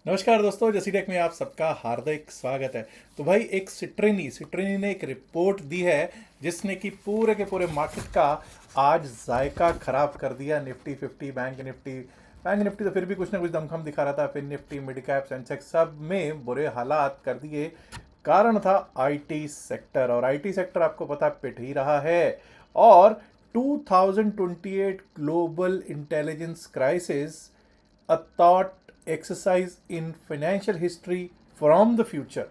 नमस्कार दोस्तों, जसी टेक में आप सबका हार्दिक स्वागत है। तो भाई एक सिट्रिनी ने एक रिपोर्ट दी है जिसने कि पूरे के पूरे मार्केट का आज जायका खराब कर दिया। निफ्टी 50, बैंक निफ्टी तो फिर भी कुछ ना कुछ दमखम दिखा रहा था। फिर निफ्टी, मिड कैप, सेंसेक्स सब में बुरे हालात कर दिए। कारण था आईटी सेक्टर, और आईटी सेक्टर आपको पता पिट ही रहा है। और 2028 global intelligence crisis, a thought exercise in financial history from the future,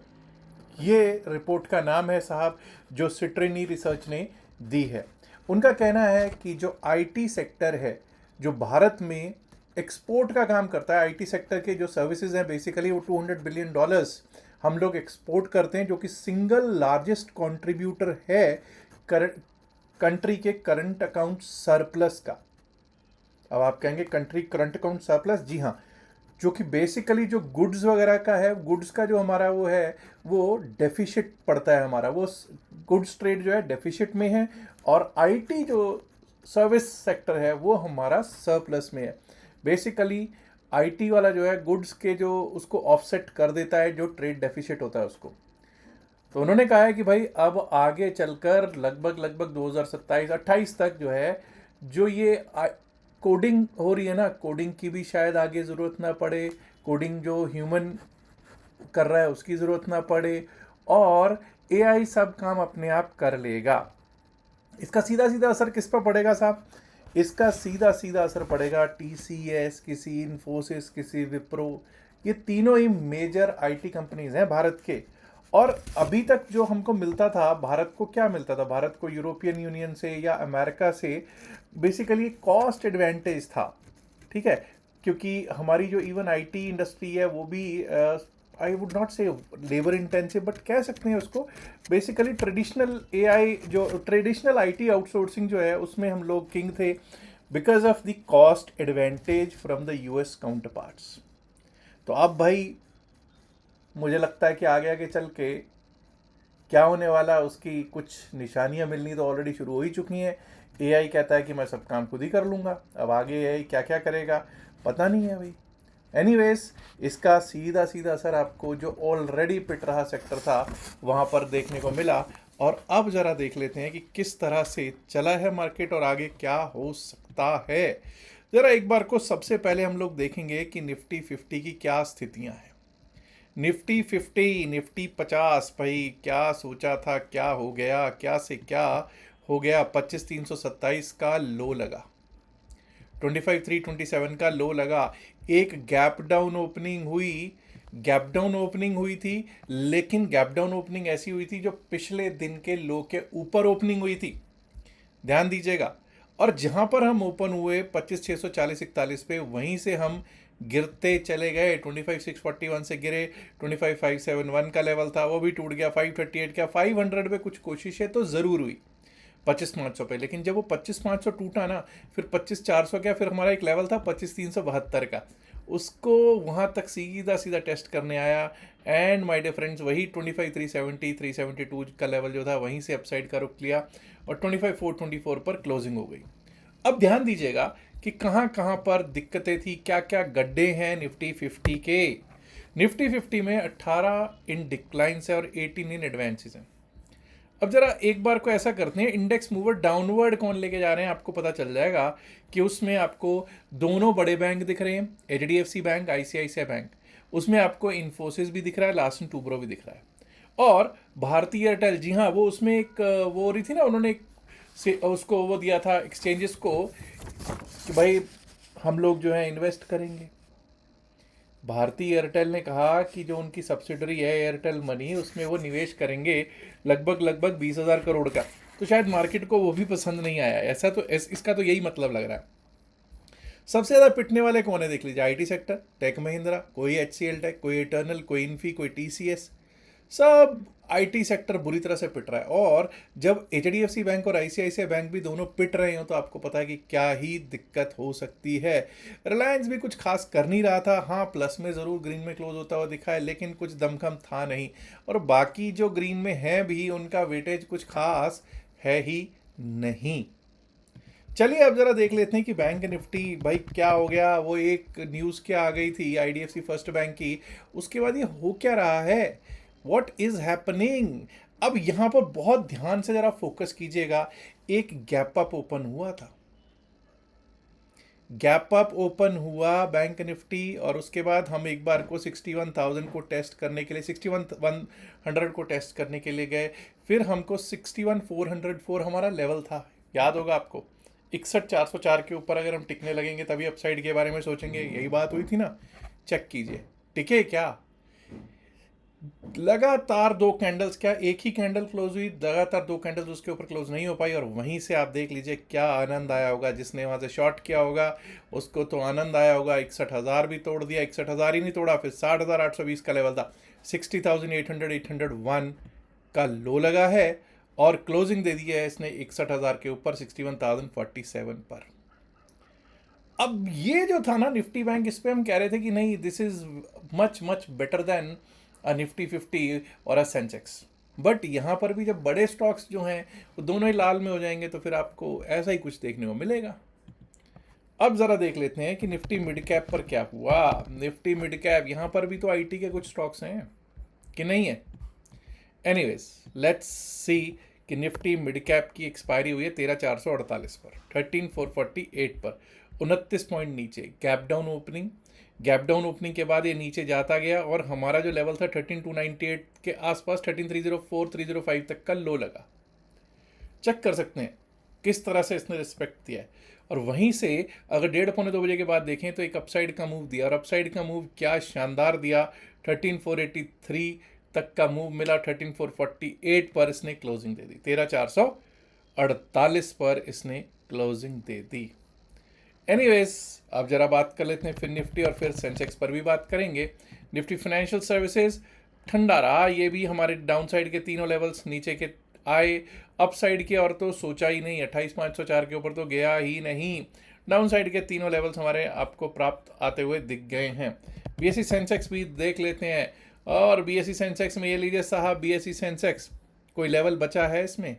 ये रिपोर्ट का नाम है साहब, जो सिट्रिनी रिसर्च ने दी है। उनका कहना है कि जो आईटी सेक्टर है, जो भारत में एक्सपोर्ट का काम करता है, आईटी सेक्टर के जो सर्विसेज हैं बेसिकली वो $200 बिलियन हम लोग एक्सपोर्ट करते हैं, जो कि सिंगल लार्जेस्ट कंट्रीब्यूटर है कंट्री के करंट अकाउंट सरप्लस का। अब आप कहेंगे कंट्री करंट अकाउंट सरप्लस, जी हाँ, जो कि बेसिकली जो गुड्स वगैरह का है, गुड्स का जो हमारा वो है वो डेफिसिट पड़ता है हमारा, वो गुड्स ट्रेड जो है डेफिसिट में है, और आईटी जो सर्विस सेक्टर है वो हमारा सरप्लस में है। बेसिकली आईटी वाला जो है गुड्स के जो उसको ऑफसेट कर देता है जो ट्रेड डेफिसिट होता है उसको। तो उन्होंने कहा है कि भाई अब आगे चलकर लगभग 2027-28 तक जो है, जो ये कोडिंग हो रही है ना, कोडिंग की भी शायद आगे ज़रूरत ना पड़े, कोडिंग जो ह्यूमन कर रहा है उसकी ज़रूरत ना पड़े, और एआई सब काम अपने आप कर लेगा। इसका सीधा सीधा असर किस पर पड़ेगा साहब? इसका सीधा सीधा असर पड़ेगा टीसीएस, किसी इन्फोसिस, किसी विप्रो, ये तीनों ही मेजर आईटी कंपनीज हैं भारत के। और अभी तक जो हमको मिलता था, भारत को क्या मिलता था? भारत को यूरोपियन यूनियन से या अमेरिका से बेसिकली कॉस्ट एडवांटेज था, ठीक है, क्योंकि हमारी जो इवन आईटी इंडस्ट्री है वो भी आई वुड नॉट से लेबर इंटेंसिव, बट कह सकते हैं उसको बेसिकली ट्रेडिशनल एआई, जो ट्रेडिशनल आईटी आउटसोर्सिंग जो है उसमें हम लोग किंग थे, because of the cost advantage from the US counter parts. तो अब भाई मुझे लगता है कि आगे आगे चल के क्या होने वाला, उसकी कुछ निशानियां मिलनी तो ऑलरेडी शुरू हो ही चुकी हैं। एआई कहता है कि मैं सब काम खुद ही कर लूँगा, अब आगे एआई क्या क्या करेगा पता नहीं है भाई। एनीवेज, इसका सीधा सीधा असर आपको जो ऑलरेडी पिट रहा सेक्टर था वहाँ पर देखने को मिला। और अब ज़रा देख लेते हैं कि किस तरह से चला है मार्केट और आगे क्या हो सकता है। ज़रा एक बार को सबसे पहले हम लोग देखेंगे कि निफ्टी 50 की क्या स्थितियाँ हैं। निफ्टी 50, निफ्टी 50, भाई क्या सोचा था, क्या हो गया, क्या से क्या हो गया। 25,327 का लो लगा, 25,327 का लो लगा। एक गैप डाउन ओपनिंग हुई थी, लेकिन गैप डाउन ओपनिंग ऐसी हुई थी जो पिछले दिन के लो के ऊपर ओपनिंग हुई थी, ध्यान दीजिएगा। और जहां पर हम ओपन हुए 25,640-41 पे, वहीं से हम गिरते चले गए। 25,641 से गिरे, 25,571 का लेवल था वो भी टूट गया, 538 का, 500 पे कुछ कोशिशें तो ज़रूर हुई 25,500 पे, लेकिन जब वो 25,500 टूटा ना, फिर 25,400 क्या, फिर हमारा एक लेवल था 25,372 का, उसको वहाँ तक सीधा सीधा टेस्ट करने आया। एंड माय डियर फ्रेंड्स, वही 25,370 372 का लेवल जो था वहीं से अपसाइड का रुख लिया, और 25,424 पर क्लोजिंग हो गई। अब ध्यान दीजिएगा कि कहाँ कहाँ पर दिक्कतें थी, क्या क्या गड्ढे हैं निफ्टी 50 के। निफ्टी 50 में 18 इन डिक्लाइंस है और 18 इन एडवांसेस हैं। अब जरा एक बार को ऐसा करते हैं, इंडेक्स मूवर डाउनवर्ड कौन लेके जा रहे हैं आपको पता चल जाएगा कि उसमें आपको दोनों बड़े बैंक दिख रहे हैं, एचडीएफसी बैंक, आईसीआईसीआई बैंक। उसमें आपको इन्फोसिस भी दिख रहा है, लार्सन टूब्रो भी दिख रहा है, और भारतीय एयरटेल, जी हाँ, वो उसमें एक वो हो रही थी ना, उन्होंने उसको वो दिया था एक्सचेंजेस को कि भाई हम लोग जो है इन्वेस्ट करेंगे। भारतीय एयरटेल ने कहा कि जो उनकी सब्सिडरी है एयरटेल मनी, उसमें वो निवेश करेंगे लगभग 20,000 करोड़ का। तो शायद मार्केट को वो भी पसंद नहीं आया, ऐसा तो इसका तो यही मतलब लग रहा है। सबसे ज़्यादा पिटने वाले कौन है देख लीजिए, आईटी सेक्टर, टेक महिंद्रा, कोई एचसीएल टेक, कोई इटर्नल, कोई इन्फी, कोई टीसीएस, सब आईटी सेक्टर बुरी तरह से पिट रहा है। और जब एचडीएफसी बैंक और आईसीआईसीआई बैंक भी दोनों पिट रहे हो तो आपको पता है कि क्या ही दिक्कत हो सकती है। रिलायंस भी कुछ खास कर नहीं रहा था, हाँ प्लस में ज़रूर ग्रीन में क्लोज होता हुआ दिखा है, लेकिन कुछ दमखम था नहीं। और बाकी जो ग्रीन में हैं भी, उनका वेटेज कुछ खास है ही नहीं। चलिए अब जरा देख लेते हैं कि बैंक निफ्टी भाई क्या हो गया। वो एक न्यूज़ क्या आ गई थी आईडीएफसी फर्स्ट बैंक की, उसके बाद ये हो क्या रहा है, व्हाट इज हैपनिंग। अब यहाँ पर बहुत ध्यान से जरा फोकस कीजिएगा। एक गैप अप ओपन हुआ था, गैप अप ओपन हुआ बैंक निफ्टी, और उसके बाद हम एक बार को 61,000 को टेस्ट करने के लिए 61,100 को टेस्ट करने के लिए गए। फिर हमको 61,404 हमारा लेवल था, याद होगा आपको। 61,404 के ऊपर अगर हम टिकने लगेंगे तभी अपसाइड के बारे में सोचेंगे, यही बात हुई थी ना। चेक कीजिए टिके क्या। लगातार दो कैंडल्स, क्या एक ही कैंडल क्लोज हुई, लगातार दो कैंडल्स उसके ऊपर क्लोज नहीं हो पाई, और वहीं से आप देख लीजिए क्या आनंद आया होगा। जिसने वहां से शॉर्ट किया होगा उसको तो आनंद आया होगा। 61,000 भी तोड़ दिया, 61,000 ही नहीं तोड़ा, फिर 60,820 का लेवल था, 60,800 801 का लो लगा है, और क्लोजिंग दे दी है इसने 61,000 के ऊपर 61,047 पर। अब ये जो था ना निफ्टी बैंक, इस पे हम कह रहे थे कि नहीं, this is much much better than a Nifty 50 और अ सेंसेक्स। बट यहाँ पर भी जब बड़े स्टॉक्स जो हैं वो दोनों ही लाल में हो जाएंगे तो फिर आपको ऐसा ही कुछ देखने को मिलेगा। अब ज़रा देख लेते हैं कि निफ्टी मिड कैप पर क्या हुआ। निफ्टी मिड कैप, यहाँ पर भी तो आईटी के कुछ स्टॉक्स हैं कि नहीं है। एनीवेज लेट्स सी कि निफ्टी मिड कैप की एक्सपायरी हुई है 13,448 पर, 13,448 पर, 29 पॉइंट नीचे gap down opening. Gap down opening के बाद ये नीचे जाता गया और हमारा जो लेवल था 13,298 के आसपास 13,304 305 तक का लो लगा। चेक कर सकते हैं किस तरह से इसने रिस्पेक्ट दिया है। और वहीं से अगर 1:30-2 बजे के बाद देखें तो एक अपसाइड का मूव दिया, और अपसाइड का मूव क्या शानदार दिया। 13,483 तक का मूव मिला, 13,448 पर इसने क्लोजिंग दे दी, 13,448 पर इसने क्लोजिंग दे दी। एनीवेज अब जरा बात कर लेते हैं फिर निफ्टी और फिर सेंसेक्स पर भी बात करेंगे। निफ्टी फाइनेंशियल सर्विसेज ठंडा रहा, ये भी हमारे डाउन साइड के तीनों लेवल्स नीचे के आए, अप साइड के और तो सोचा ही नहीं, 28,504 के ऊपर तो गया ही नहीं। डाउन साइड के तीनों लेवल्स हमारे आपको प्राप्त आते हुए दिख गए हैं। बीएसई सेंसेक्स भी देख लेते हैं, और बीएसई सेंसेक्स में ये लीजिए साहब, बीएसई सेंसेक्स कोई लेवल बचा है इसमें,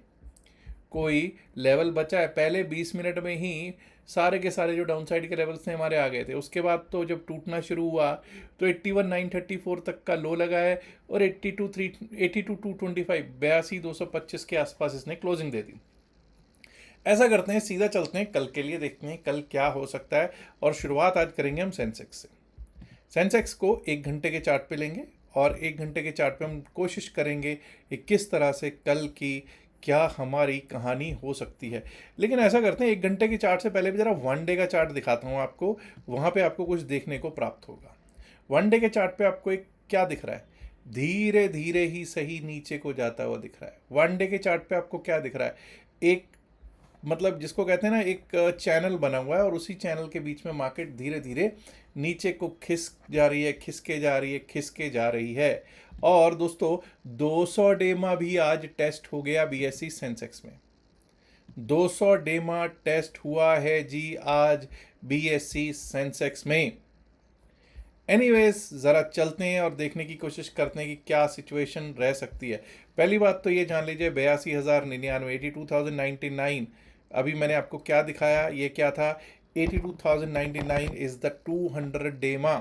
कोई लेवल बचा है। पहले 20 मिनट में ही सारे के सारे जो डाउन साइड के लेवल्स थे हमारे आ गए थे। उसके बाद तो जब टूटना शुरू हुआ तो 81,934 तक का लो लगा है, और 82,225 82,225 के आसपास इसने क्लोजिंग दे दी। ऐसा करते हैं, सीधा चलते हैं कल के लिए, देखते हैं कल क्या हो सकता है। और शुरुआत आज करेंगे हम सेंसेक्स से। सेंसेक्स को 1 घंटे के चार्ट पे लेंगे, और 1 घंटे के चार्ट पे हम कोशिश करेंगे कि किस तरह से कल की क्या हमारी कहानी हो सकती है। लेकिन ऐसा करते हैं, 1 घंटे के चार्ट से पहले भी ज़रा 1 डे का चार्ट दिखाता हूँ आपको, वहाँ पे आपको कुछ देखने को प्राप्त होगा। 1 डे के चार्ट पे आपको एक क्या दिख रहा है, धीरे धीरे ही सही नीचे को जाता हुआ दिख रहा है। 1 डे के चार्ट पे आपको क्या दिख रहा है, एक मतलब जिसको कहते हैं ना, एक चैनल बना हुआ है, और उसी चैनल के बीच में मार्केट धीरे धीरे नीचे को खिसक जा रही है, खिसके जा रही है, खिसके जा रही है। और दोस्तों 200 डेमा भी आज टेस्ट हो गया बीएसई सेंसेक्स में। 200 डेमा टेस्ट हुआ है जी आज बीएसई सेंसेक्स में। एनीवेज ज़रा चलते हैं और देखने की कोशिश करते हैं कि क्या सिचुएशन रह सकती है। पहली बात तो ये जान लीजिए, 82,099 82,099 अभी मैंने आपको क्या दिखाया, ये क्या था, 82,099 इज द 200 डेमा,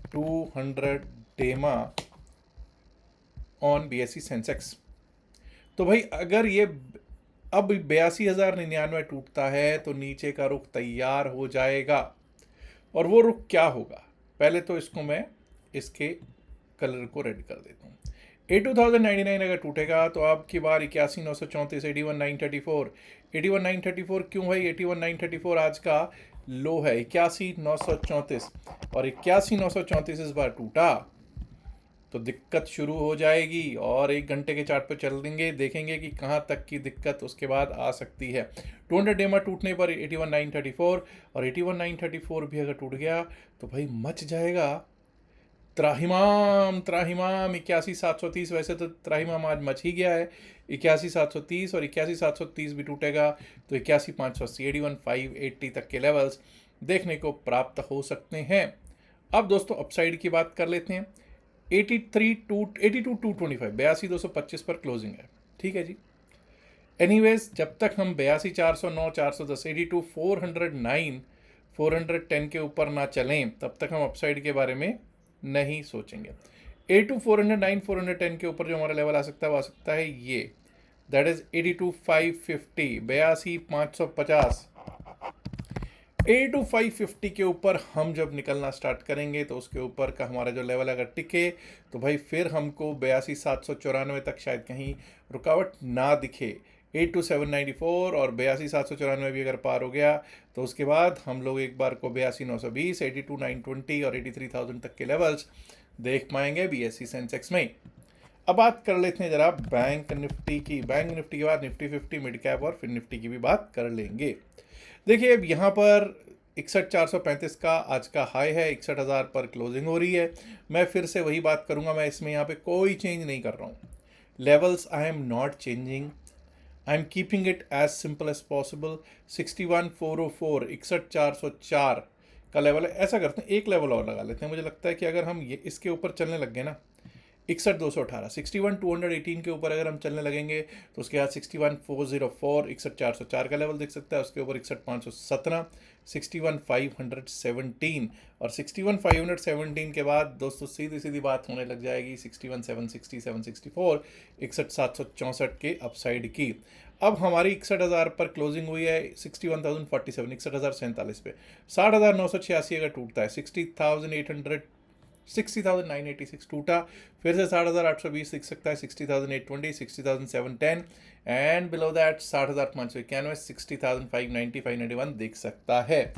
200 डेमा ऑन बीएसई सेंसेक्स। तो भाई अगर ये अब 82,099 टूटता है तो नीचे का रुख तैयार हो जाएगा। और वो रुख क्या होगा, पहले तो इसको मैं इसके कलर को रेड कर देता हूँ। 82,099 अगर टूटेगा तो आपकी बार 81,934, 81,934, 81,934 क्यों भाई, 81,934 आज का लो है 81,934, और 81,934 इस बार टूटा तो दिक्कत शुरू हो जाएगी। और 1 घंटे के चार्ट पर चल देंगे, देखेंगे कि कहाँ तक की दिक्कत उसके बाद आ सकती है। 200 डेमा टूटने पर 81,934, और 81,934 भी अगर टूट गया तो भाई मच जाएगा त्राहिमाम, त्राहिमाम 81,730। वैसे तो त्राहिमाम आज मच ही गया है, 81,730, और 81,730 भी टूटेगा तो 81,580 81,580 तक के लेवल्स देखने को प्राप्त हो सकते हैं। अब दोस्तों अपसाइड की बात कर लेते हैं। 82,225 82,225 पर क्लोजिंग है, ठीक है जी। एनीवेज जब तक हम 82,409, 410, 82, 409, 410 के ऊपर ना चलें तब तक हम अपसाइड के बारे में नहीं सोचेंगे। 82, 409, 410 के ऊपर जो हमारा लेवल आ सकता है वो आ सकता है ये, दैट इज 82,550, 82,550। 82,550 के ऊपर हम जब निकलना स्टार्ट करेंगे तो उसके ऊपर का हमारा जो लेवल अगर टिके तो भाई फिर हमको 82,794 तक शायद कहीं रुकावट ना दिखे। 82,794 और 82,794 भी अगर पार हो गया तो उसके बाद हम लोग एक बार को 82,920, 82,920 और 83,000 तक के लेवल्स देख पाएंगे BSE सेंसेक्स में। अब बात कर लेते हैं जरा बैंक निफ्टी की। बैंक निफ्टी के बाद निफ्टी 50, मिड कैप और फिर निफ्टी की भी बात कर लेंगे। देखिए अब यहाँ पर 61,435 का आज का हाई है, 61,000 पर क्लोजिंग हो रही है। मैं फिर से वही बात करूँगा, मैं इसमें यहाँ पे कोई चेंज नहीं कर रहा हूँ। Levels I am not changing, I am keeping it as simple as possible. 61,404, 61,404 का लेवल है। ऐसा करते हैं, एक लेवल और लगा लेते हैं। मुझे लगता है कि अगर हम ये इसके ऊपर चलने लग गए ना, 61,218, 61,218 के ऊपर अगर हम चलने लगेंगे तो उसके बाद 61,404, 61,404 का लेवल दिख सकता है। उसके ऊपर 61,517, 61,517 और 61,517 के बाद दोस्तों सीधी सीधी बात होने लग जाएगी 61,760, 764, 61,764 के अपसाइड की। अब हमारी 61,000 पर क्लोजिंग हुई है 61,047, 61,047 पे। 60,986 अगर टूटता है, 60,986 टूटा, फिर से 60,820 दिख सकता है, 60,820, 60,710 एंड बिलो दैट 60,591, 60,590, 591 दिख सकता है।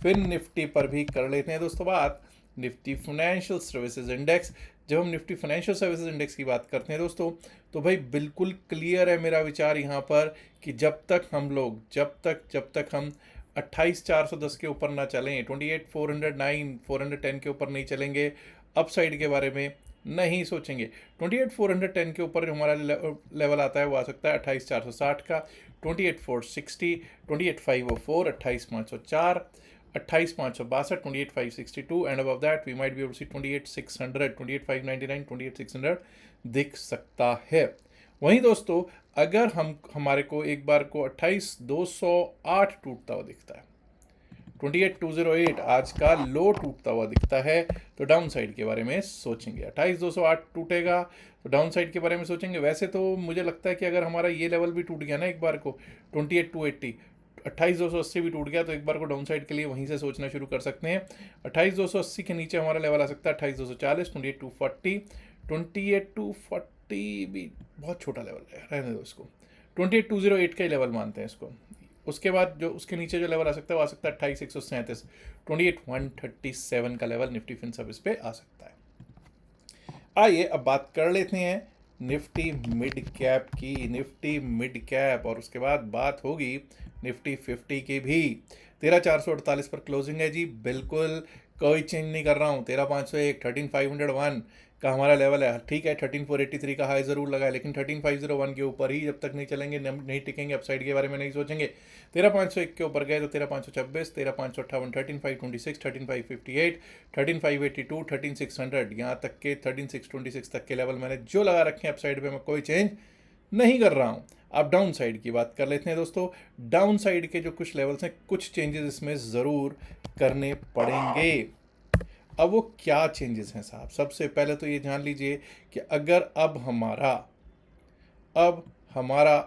फिर निफ्टी पर भी कर लेते हैं दोस्तों बात, निफ्टी फाइनेंशियल सर्विसेज इंडेक्स। जब हम निफ्टी फाइनेंशियल सर्विसेज इंडेक्स की बात करते हैं दोस्तों तो भाई बिल्कुल क्लियर है मेरा विचार यहाँ पर कि जब तक हम लोग जब तक हम 28,410 के ऊपर ना चलें, 28,409, 410 के ऊपर नहीं चलेंगे, अपसाइड के बारे में नहीं सोचेंगे। 28,410 के ऊपर जो हमारा लेवल आता है वो आ सकता है 28,460 का, 28,460, 28,504, 28,504, 28,562, 28,562 and above that we might be able to see 28,600, 28,599, 28,600 दिख सकता है। वहीं दोस्तों अगर हमारे को एक बार को 28,208 टूटता हुआ दिखता है, 28,208 आज का लो टूटता हुआ दिखता है तो डाउन साइड के बारे में सोचेंगे। 28,208 टूटेगा तो डाउन साइड के बारे में सोचेंगे। वैसे तो मुझे लगता है कि अगर हमारा ये लेवल भी टूट गया ना एक बार को 28,280, 28,280 भी टूट गया तो एक बार को डाउन साइड के लिए वहीं से सोचना शुरू कर सकते हैं। 28,280 के नीचे हमारा लेवल आ सकता है 28,240, 28,240, 28,240 भी बहुत छोटा लेवल है, रहने दो इसको, 28,208 का ही लेवल मानते हैं इसको। उसके बाद जो उसके नीचे जो लेवल आ सकता है वो आ सकता है 28,137, 28,137 का लेवल निफ्टी फिन सर्विस पे आ सकता है। आइए अब बात कर लेते हैं निफ्टी मिड कैप की, निफ्टी मिड कैप, और उसके बाद बात होगी निफ्टी 50 की भी। 13,448 पर क्लोजिंग है जी, बिल्कुल कोई चेंज नहीं कर रहा हूँ। 13,501, 13,501 का हमारा लेवल है। ठीक है 13,483 का हाई ज़रूर लगा है, लेकिन 13,501 के ऊपर ही जब तक नहीं चलेंगे नहीं टिकेंगे, अपसाइड के बारे में नहीं सोचेंगे। 13,501 के ऊपर गए तो 13,526, 13,558, 13,526, 13,558, 13,582, 13,600, यहाँ तक के 13,626 तक के लेवल मैंने जो लगा रखे हैं अपसाइड पे मैं कोई चेंज नहीं कर रहा हूँ। अब डाउन साइड की बात कर लेते हैं दोस्तों। डाउन साइड के जो कुछ लेवल्स हैं, कुछ चेंजेस इसमें ज़रूर करने पड़ेंगे। अब वो क्या चेंजेस हैं साहब? सबसे पहले तो ये जान लीजिए कि अगर अब हमारा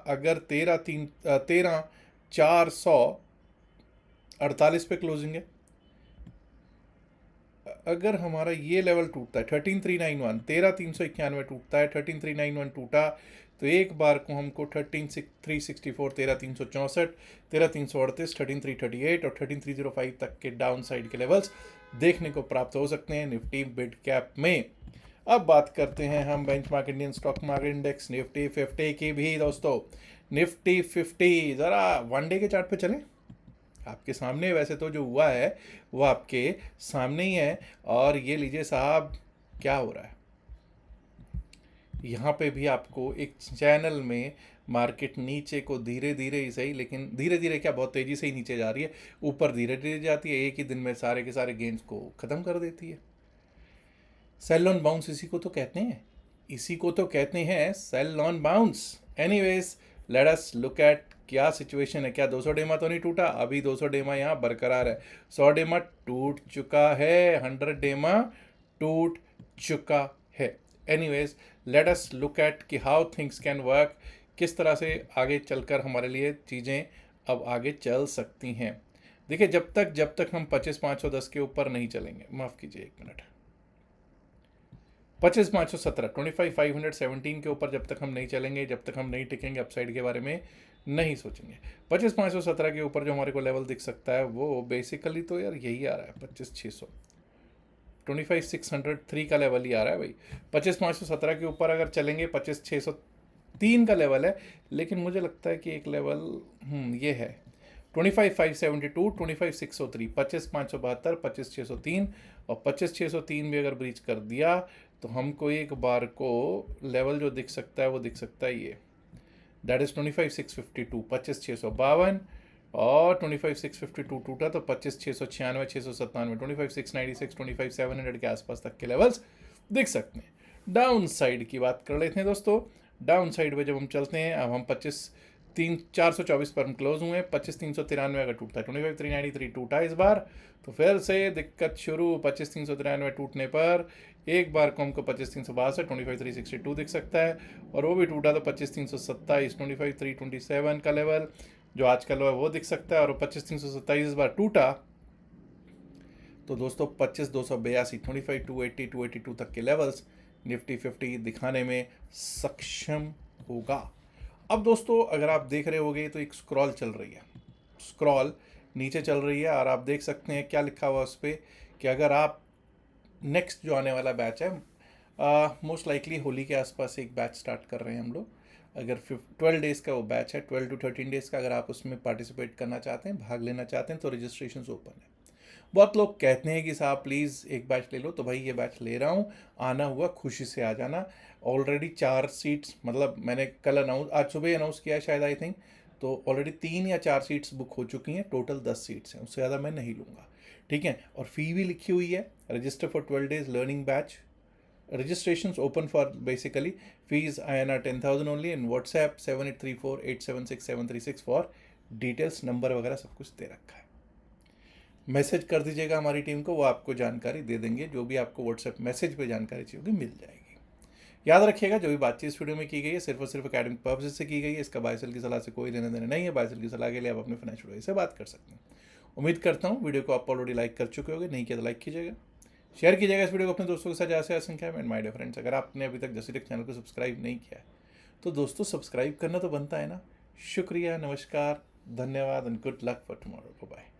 अगर 13,448 पे क्लोजिंग है, अगर हमारा ये लेवल टूटता है 13,391, 13,391 टूटता है, 13,391 टूटा तो एक बार को हमको 13,364, 13,364, 13,338, 13,338 और 13,305 तक के डाउन साइड के लेवल्स देखने को प्राप्त हो सकते हैं निफ्टी मिड कैप में। अब बात करते हैं हम benchmark Indian stock market index Nifty 50 की भी दोस्तों। निफ्टी 50 ज़रा वन डे के चार्ट पे चलें, आपके सामने वैसे तो जो हुआ है वो आपके सामने ही है। और ये लीजिए साहब क्या हो रहा है, यहाँ पे भी आपको एक चैनल में मार्केट नीचे को धीरे धीरे ही सही, लेकिन धीरे धीरे क्या बहुत तेज़ी से ही नीचे जा रही है, ऊपर धीरे धीरे जाती है, एक ही दिन में सारे के सारे गेंस को ख़त्म कर देती है। सेल ऑन बाउंस इसी को तो कहते हैं, sell on bounce. Anyways let us look at क्या सिचुएशन है। क्या 200 डेमा तो नहीं टूटा? अभी 200 डेमा यहाँ बरकरार है। 100 डेमा टूट चुका है, 100 डेमा टूट चुका है। Anyways, let us look eight कि हाउ थिंग्स कैन वर्क, किस तरह से आगे चलकर हमारे लिए चीज़ें अब आगे चल सकती हैं। देखिए, जब तक हम 25,510 के ऊपर नहीं चलेंगे, माफ़ कीजिए 1 मिनट, 25,517 25,517 के ऊपर जब तक हम नहीं चलेंगे, जब तक हम नहीं टिकेंगे, अपसाइड के बारे में नहीं सोचेंगे। 25,517 के ऊपर जो हमारे को लेवल दिख सकता है वो बेसिकली तो यार यही आ रहा है, 25,600, 25,603 का लेवल ही आ रहा है भाई। 25,517 के ऊपर अगर चलेंगे, 25,603 का लेवल है, लेकिन मुझे लगता है कि एक लेवल ये है 25,572, 25,603, 25,572, 25,603 और 25,603 भी अगर ब्रीच कर दिया तो हमको एक बार को लेवल जो दिख सकता है वो दिख सकता है ये, दैट इज 25,652, 25,652 और 25,652 टूटा तो 25,696, 697, 25,696, 25,700 के आसपास तक के लेवल्स दिख सकते हैं। डाउन साइड की बात कर लेते हैं दोस्तों। डाउन साइड पे जब हम चलते हैं, अब हम 424 पर हम क्लोज हुए हैं। 25,393 अगर टूटता है, 25,393 टूटा इस बार, तो फिर से दिक्कत शुरू। 25,393 टूटने पर एक बार को हमको 25,362, 25,362 दिख सकता है, और वो भी टूटा तो 25,327, 25,327 का लेवल जो आज का लो है वो दिख सकता है। और 25,327 इस बार टूटा तो दोस्तों 25,282, 25,280, 282 तक के लेवल्स निफ्टी 50 दिखाने में सक्षम होगा। अब दोस्तों, अगर आप देख रहे होगे तो एक स्क्रॉल चल रही है, स्क्रॉल नीचे चल रही है, और आप देख सकते हैं क्या लिखा हुआ उस पर कि अगर आप नेक्स्ट जो आने वाला बैच है, मोस्ट लाइकली होली के आसपास एक बैच स्टार्ट कर रहे हैं हम लोग। अगर 12 डेज़ का वो बैच है, 12 to 13 डेज़ का, अगर आप उसमें पार्टिसिपेट करना चाहते हैं, भाग लेना चाहते हैं, तो रजिस्ट्रेशन ओपन है। बहुत लोग कहते हैं कि साहब प्लीज़ एक बैच ले लो, तो भाई ये बैच ले रहा हूँ, आना हुआ खुशी से आ जाना। ऑलरेडी 4 सीट्स, मतलब मैंने कल आज सुबह अनाउंस किया है शायद, आई थिंक, तो ऑलरेडी 3 या 4 सीट्स बुक हो चुकी हैं। टोटल 10 सीट्स हैं, उससे ज़्यादा मैं नहीं लूँगा, ठीक है। और फी भी लिखी हुई है, register for 12 days learning batch, registrations open for basically fees INR 10,000 only, in WhatsApp 7834876736 for details, number वगैरह सब कुछ दे रखा है। मैसेज कर दीजिएगा हमारी टीम को, वो आपको जानकारी दे देंगे, जो भी आपको व्हाट्सएप मैसेज पे जानकारी चाहिए होगी मिल जाएगी। याद रखिएगा, जो भी बातचीत इस वीडियो में की गई है सिर्फ और सिर्फ एकेडमिक पर्पज से की गई है। इसका बाय सेल की सलाह से कोई लेना देना नहीं है। बाय सेल की सलाह के लिए आप अपने फाइनेंशियल एडवाइजर से बात कर सकते हैं। उम्मीद करता हूँ वीडियो को आप ऑलरेडी लाइक कर चुके होंगे, नहीं किया तो लाइक कीजिएगा, शेयर कीजिएगा इस वीडियो को अपने दोस्तों के साथ ज़्यादा से ज़्यादा संख्या में। एंड माय डियर फ्रेंड्स, अगर आपने अभी तक जसीटेक चैनल को सब्सक्राइब नहीं किया है तो दोस्तों सब्सक्राइब करना तो बनता है ना। शुक्रिया, नमस्कार, धन्यवाद and good luck for tomorrow. Bye.